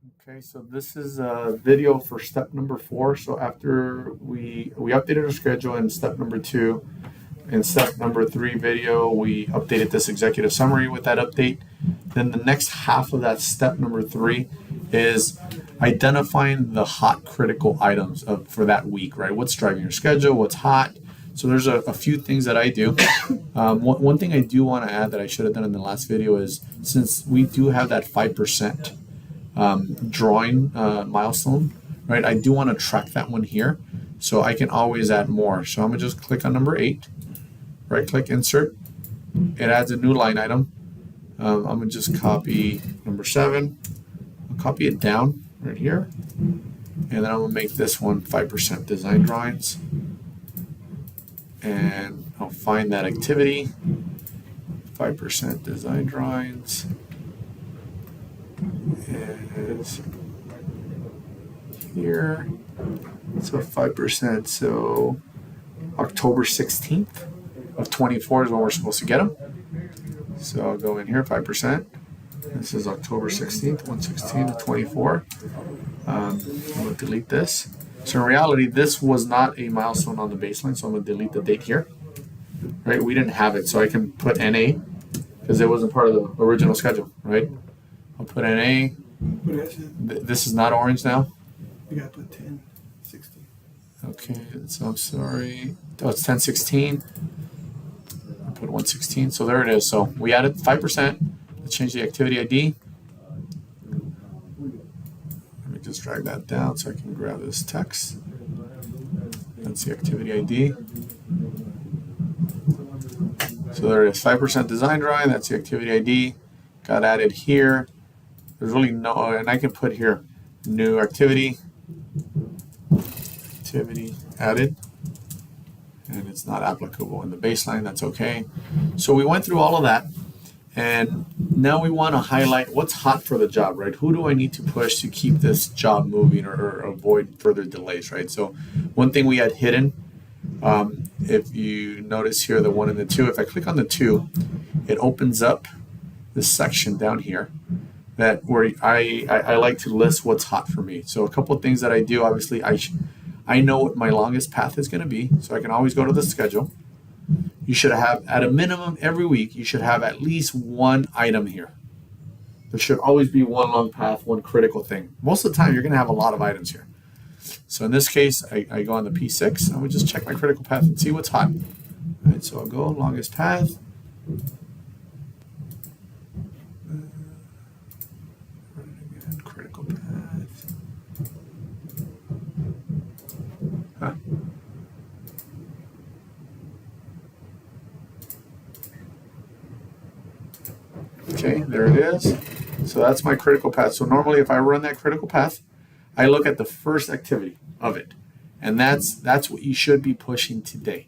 Okay, so this is a video for step number 4. So after we updated our schedule in step number 2, in step number 3 video, we updated this executive summary with that update. Then the next half of that step number 3 is identifying the hot critical items for that week, right? What's driving your schedule? What's hot? So there's a few things that I do. One thing I do want to add that I should have done in the last video is, since we do have that 5% drawing milestone, right? I do want to track that one here, so I can always add more. So I'm gonna just click on number 8, right click, insert. It adds a new line item. I'm gonna just copy number 7. I'll copy it down right here, and then I'm gonna make this one 5% design drawings, and I'll find that activity, 5% design drawings is here. So 5%. So October 16th of 24 is when we're supposed to get them. So I'll go in here, 5%. This is October 16th, 116 of 24. I'm going to delete this. So in reality, this was not a milestone on the baseline, so I'm going to delete the date here. Right? We didn't have it, so I can put NA because it wasn't part of the original schedule, right? I'll put NA. This is not orange now. You gotta put 10, 16. Okay, so I'm sorry. Oh, it's 1016. I'll put 116. So there it is. So we added 5%. Let's change the activity ID. Let me just drag that down so I can grab this text. That's the activity ID. So there it is, 5% design drawing. That's the activity ID. Got added here. There's really no, and I can put here new activity added, and it's not applicable in the baseline. That's okay. So we went through all of that, and now we want to highlight what's hot for the job, right? Who do I need to push to keep this job moving or avoid further delays, right? So one thing we had hidden, if you notice here, the 1 and the 2, if I click on the 2, it opens up this section down here that where I like to list what's hot for me. So a couple of things that I do, obviously I know what my longest path is going to be, so I can always go to the schedule. You should have, at a minimum every week, you should have at least one item here. There should always be one long path, one critical thing. Most of the time you're going to have a lot of items here. So in this case, I go on the P6, I would just check my critical path and see what's hot. All right, so I'll go longest path. Critical path. Huh. Okay, there it is. So that's my critical path. So normally if I run that critical path, I look at the first activity of it. And that's what you should be pushing today,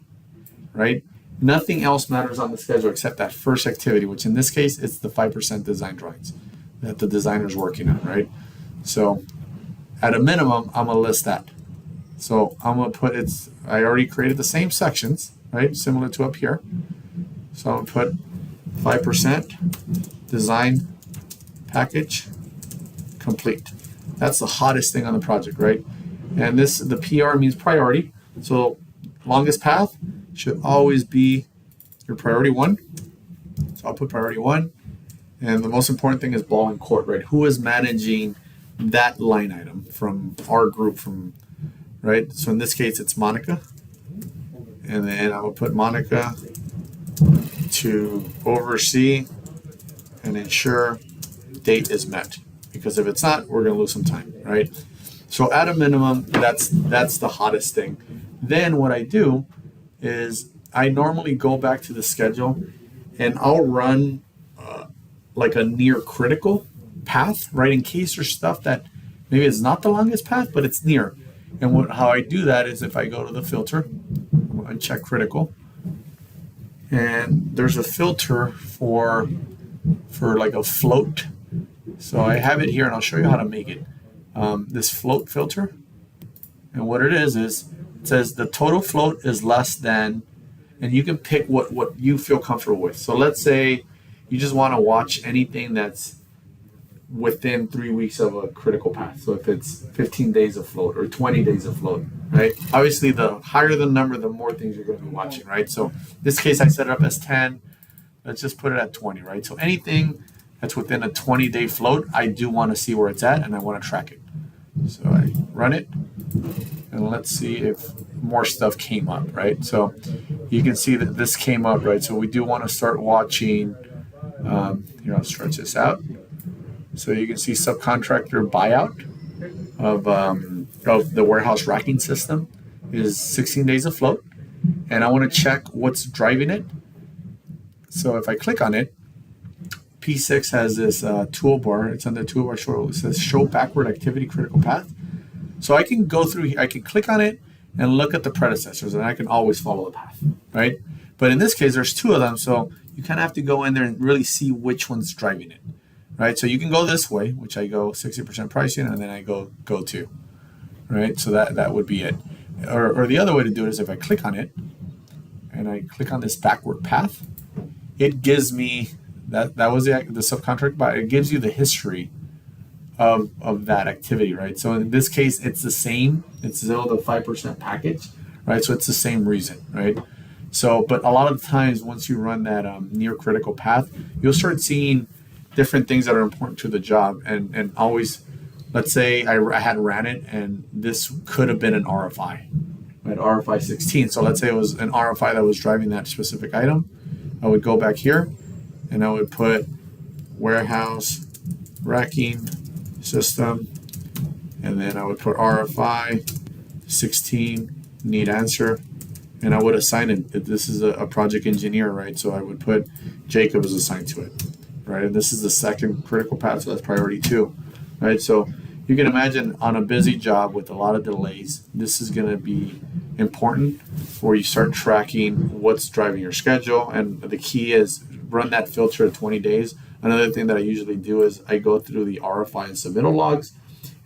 right? Nothing else matters on the schedule except that first activity, which in this case, it's the 5% design drawings that the designer's working on, right? So at a minimum, I'm gonna list that. So I'm gonna put I already created the same sections, right? Similar to up here. So I'm gonna put 5% design package complete. That's the hottest thing on the project, right? And the PR means priority. So longest path should always be your priority 1. So I'll put priority 1. And the most important thing is ball in court, right? Who is managing that line item from our group, right? So in this case, it's Monica. And then I will put Monica to oversee and ensure date is met. Because if it's not, we're going to lose some time, right? So at a minimum, that's the hottest thing. Then what I do is I normally go back to the schedule and I'll run like a near critical path, right? In case there's stuff that maybe it's not the longest path, but it's near. And how I do that is if I go to the filter, uncheck critical, and there's a filter for like a float. So I have it here, and I'll show you how to make it. This float filter, and what it is it says the total float is less than, and you can pick what you feel comfortable with. So let's say you just want to watch anything that's within 3 weeks of a critical path. So if it's 15 days of float or 20 days of float, right? Obviously, the higher the number, the more things you're going to be watching, right? So in this case, I set it up as 10. Let's just put it at 20, right? So anything that's within a 20-day float, I do want to see where it's at and I want to track it. So I run it and let's see if more stuff came up, right? So you can see that this came up, right? So we do want to start watching. Here, I'll stretch this out. So you can see subcontractor buyout of the warehouse racking system is 16 days afloat. And I want to check what's driving it. So if I click on it, P6 has this toolbar. It's on the toolbar short. It says show backward activity critical path. So I can go through, I can click on it and look at the predecessors and I can always follow the path, right? But in this case, there's two of them. So you kind of have to go in there and really see which one's driving it, right? So you can go this way, which I go 60% pricing and then I go to, right? So that would be it. Or the other way to do it is if I click on it and I click on this backward path, it gives me, that was the subcontract, but it gives you the history of that activity, right? So in this case, it's the same. It's still the 5% package, right? So it's the same reason, right? So, but a lot of times once you run that near critical path, you'll start seeing different things that are important to the job. And always, let's say I had ran it and this could have been an RFI, right? RFI 16. So let's say it was an RFI that was driving that specific item. I would go back here and I would put warehouse racking system, and then I would put RFI 16 need answer, and I would assign it. This is a project engineer, right? So I would put Jacob is assigned to it, right? And this is the second critical path, so that's priority 2, right? So you can imagine on a busy job with a lot of delays, this is going to be important where you start tracking what's driving your schedule. And the key is run that filter at 20 days. Another thing that I usually do is I go through the RFI and submittal logs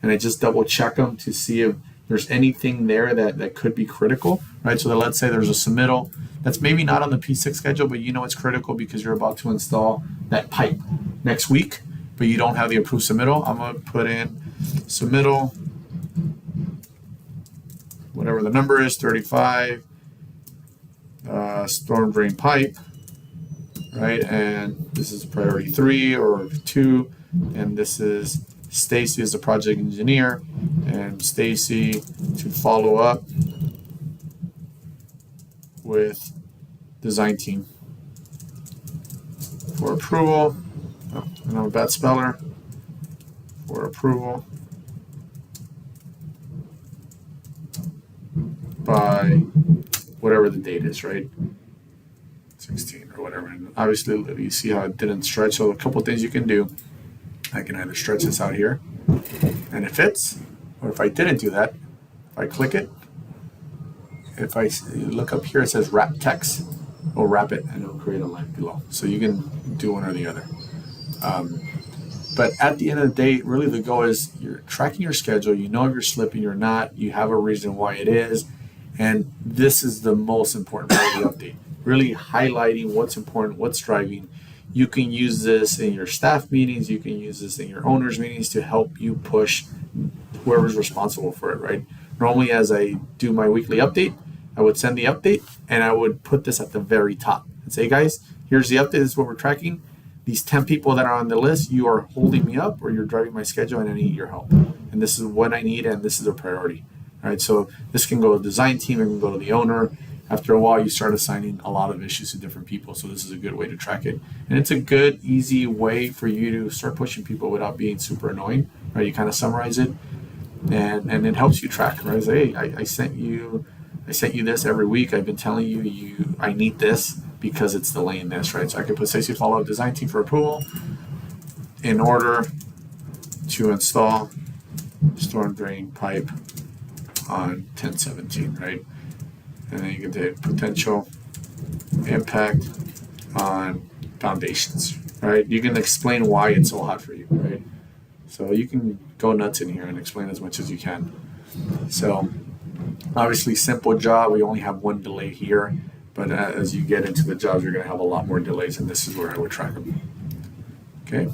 and I just double check them to see if there's anything there that could be critical, right? So that let's say there's a submittal that's maybe not on the P6 schedule, but you know it's critical because you're about to install that pipe next week, but you don't have the approved submittal. I'm going to put in submittal, whatever the number is, 35, storm drain pipe, right? And this is priority 3 or 2, and this is Stacy is the project engineer, and Stacy to follow up with design team for approval. Oh, and I'm a bad speller. For approval by whatever the date is, right? 16 or whatever. And obviously, you see how it didn't stretch. So a couple of things you can do. I can either stretch this out here and it fits, or if I didn't do that, if I click it, if I look up here, it says wrap text, it'll wrap it and it'll create a line below. So you can do one or the other. But at the end of the day, really the goal is you're tracking your schedule. You know if you're slipping or not. You have a reason why it is. And this is the most important part of the update. Really highlighting what's important, what's driving. You can use this in your staff meetings. You can use this in your owners' meetings to help you push whoever's responsible for it, right? Normally, as I do my weekly update, I would send the update and I would put this at the very top and say, guys, here's the update. This is what we're tracking. These 10 people that are on the list, you are holding me up or you're driving my schedule and I need your help. And this is what I need and this is a priority. All right, so this can go to the design team, it can go to the owner. After a while, you start assigning a lot of issues to different people. So this is a good way to track it. And it's a good, easy way for you to start pushing people without being super annoying. Right? You kind of summarize it and it helps you track. Right? Say, hey, I sent you this every week. I've been telling you I need this because it's delaying this, right? So I could put Stacy follow-up design team for approval in order to install storm drain pipe on 10/17, right? And then you can take potential impact on foundations, right? You can explain why it's so hot for you, right? So you can go nuts in here and explain as much as you can. So obviously simple job, we only have one delay here, but as you get into the jobs, you're gonna have a lot more delays and this is where I would track them, okay?